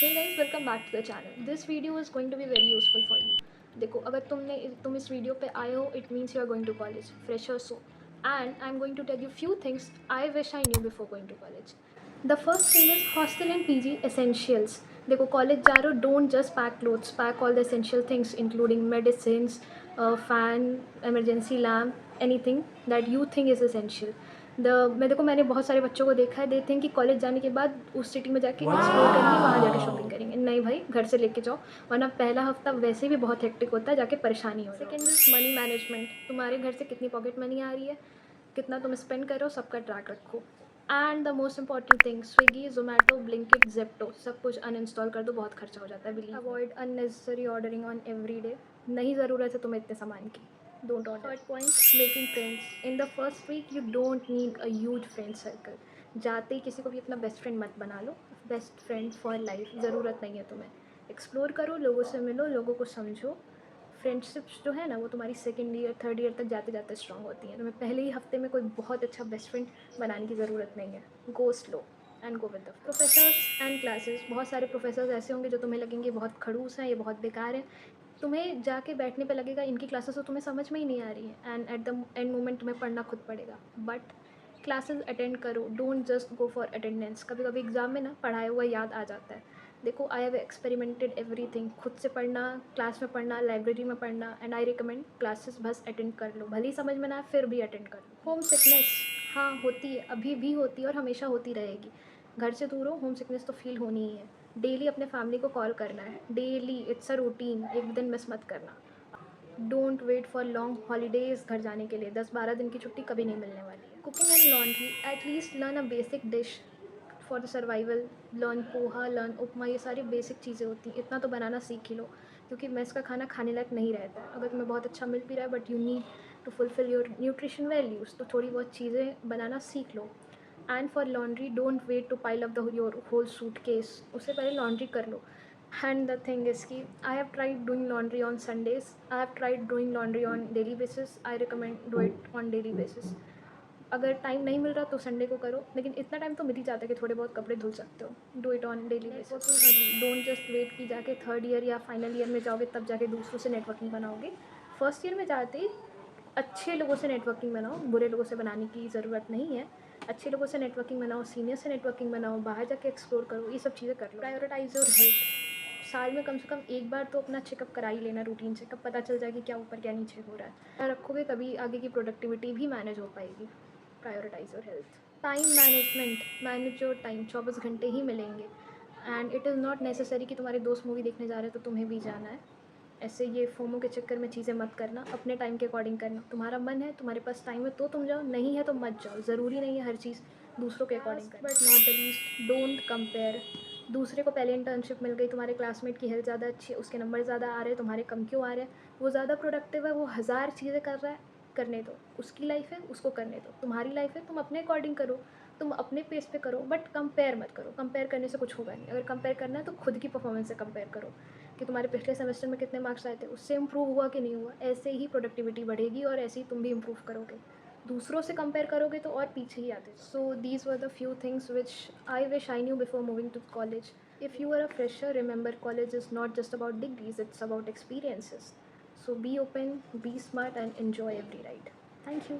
Hey guys, welcome back to the channel. This video is going to be very useful for you. देखो, अगर तुम इस video पे आए हो, it means you are going to college, freshers so. And I'm going to tell you few things I wish I knew before going to college. The first thing is hostel and PG essentials. देखो, college जा रहे हो, don't just pack clothes, pack all the essential things including medicines, fan, emergency lamp, anything that you think is essential. मैंने बहुत सारे बच्चों को देखा है, दे थिंक कि कॉलेज जाने के बाद उस सिटी में जाके एक्सप्लोर करेंगे, वहाँ जाके शॉपिंग करेंगे। नहीं भाई, घर से लेके जाओ, वरना पहला हफ्ता वैसे भी बहुत हेक्टिक होता है, जाके परेशानी हो। Second is money management. तुम्हारे घर से कितनी पॉकेट मनी आ रही है, कितना तुम स्पेंड करो, सबका ट्रैक रखो। And the most important thing, Swiggy, Zomato, Blinkit, Zepto, सब कुछ अनइंस्टॉल कर दो, बहुत खर्चा हो जाता है। Believe avoid unnecessary ordering on every day. नहीं ज़रूरत है तुम्हें इतने सामान की, don't order. Third point, making friends. In the first week you don't need a huge friend circle. जाते ही किसी को भी अपना बेस्ट फ्रेंड मत बना लो, बेस्ट फ्रेंड फॉर लाइफ ज़रूरत नहीं है तुम्हें। एक्सप्लोर करो, लोगों से मिलो, लोगों को समझो। फ्रेंडशिप्स जो है ना, वो तुम्हारी सेकेंड ईयर थर्ड ईयर तक जाते जाते स्ट्रॉन्ग होती हैं। तुम्हें पहले ही हफ्ते में कोई बहुत अच्छा बेस्ट फ्रेंड बनाने की ज़रूरत नहीं है। Go slow and go with the professors and classes. बहुत सारे प्रोफेसर्स ऐसे होंगे जो तुम्हें लगेंगे बहुत खड़ूस हैं, ये बहुत बेकार हैं। तुम्हें जाके बैठने पे लगेगा इनकी क्लासेस तो तुम्हें समझ में ही नहीं आ रही है, and at the end moment तुम्हें पढ़ना खुद पड़ेगा। बट क्लासेस अटेंड करो, don't just go for attendance. कभी कभी एग्ज़ाम में ना पढ़ाया हुआ याद आ जाता है। देखो, आई हैव एक्सपेरिमेंटेड एवरीथिंग। खुद से पढ़ना, क्लास में पढ़ना, लाइब्रेरी में पढ़ना, एंड आई रिकमेंड क्लासेस बस अटेंड कर लो। भले ही समझ में ना आए फिर भी अटेंड कर लो। होम सिकनेस, हाँ होती है, अभी भी होती है और हमेशा होती रहेगी। घर से दूर हो, होम सिकनेस तो फील होनी ही है। डेली अपने फैमिली को कॉल करना है, डेली, इट्स अ रूटीन, एक दिन मिस मत करना। Don't wait for long holidays घर जाने के लिए, 10-12 दिन की छुट्टी कभी नहीं मिलने वाली है। Cooking and laundry, at least learn a basic dish for the survival. Learn poha, learn upma, ये सारी बेसिक चीज़ें होती हैं, इतना तो बनाना सीख ही लो, क्योंकि मेस का खाना खाने लायक नहीं रहता है। अगर तुम्हें बहुत अच्छा मिल भी रहा है, but you need to fulfil your nutrition values, तो थोड़ी बहुत चीज़ें बनाना सीख लो। And for laundry, don't wait to pile up the your whole suitcase, उससे पहले लॉन्ड्री कर लो। एंड द थिंग इज़ कि I have tried doing laundry on Sundays, I have tried doing laundry on daily basis, I recommend do it on daily basis. अगर time नहीं मिल रहा तो संडे को करो, लेकिन इतना टाइम तो मिल ही जाता है कि थोड़े बहुत कपड़े धुल सकते हो। Do it on daily basis. Don't just wait कि जाके थर्ड ईयर या फाइनल ईयर में जाओगे तब जाके दूसरों से नेटवर्किंग बनाओगे। फर्स्ट ईयर में जाते ही अच्छे लोगों से नेटवर्किंग बनाओ, बुरे लोगों से बनाने की ज़रूरत नहीं है। अच्छे लोगों से नेटवर्किंग बनाओ, सीनियर से नेटवर्किंग बनाओ, बाहर जाके एक्सप्लोर करो, ये सब चीज़ें कर लो। Prioritise your health. साल में कम से कम एक बार तो अपना चेकअप करा ही लेना, रूटीन चेकअप, पता चल जाएगी क्या ऊपर क्या नीचे हो रहा है। रखोगे तभी आगे की प्रोडक्टिविटी भी मैनेज हो पाएगी। Prioritise your health. Time management, manage your time. 24 घंटे ही मिलेंगे, and it is not necessary कि तुम्हारे दोस्त मूवी देखने जा रहे हैं तो तुम्हें भी जाना है। ऐसे ये फोमो के चक्कर में चीज़ें मत करना, अपने टाइम के अकॉर्डिंग करना। तुम्हारा मन है, तुम्हारे पास टाइम है तो तुम जाओ, नहीं है तो मत जाओ। ज़रूरी नहीं है हर चीज़ दूसरों के अकॉर्डिंग करना। But not the least, don't compare. दूसरे को पहले इंटर्नशिप मिल गई, तुम्हारे क्लासमेट की हेल्थ ज़्यादा अच्छी है, उसके नंबर ज़्यादा आ रहे हैं, तुम्हारे कम क्यों आ रहे हैं? वो ज़्यादा प्रोडक्टिव है, वो हज़ार चीज़ें कर रहा है, करने दो। उसकी लाइफ है, उसको करने दो। तुम्हारी लाइफ है, तुम अपने अकॉर्डिंग करो, तुम अपने पेस पे करो, बट कंपेयर मत करो। कंपेयर करने से कुछ होगा नहीं। अगर कंपेयर करना है तो खुद की परफॉर्मेंस से कंपेयर करो कि तुम्हारे पिछले सेमेस्टर में कितने मार्क्स आए थे, उससे इम्प्रूव हुआ कि नहीं हुआ। ऐसे ही प्रोडक्टिविटी बढ़ेगी और ऐसे ही तुम भी इम्प्रूव करोगे। दूसरों से कंपेयर करोगे तो और पीछे ही आते। So these were the few things which I wish I knew before moving to college. If you are a fresher, remember college is not just about degrees, it's about experiences. So be open, be smart, and enjoy every ride. Thank you.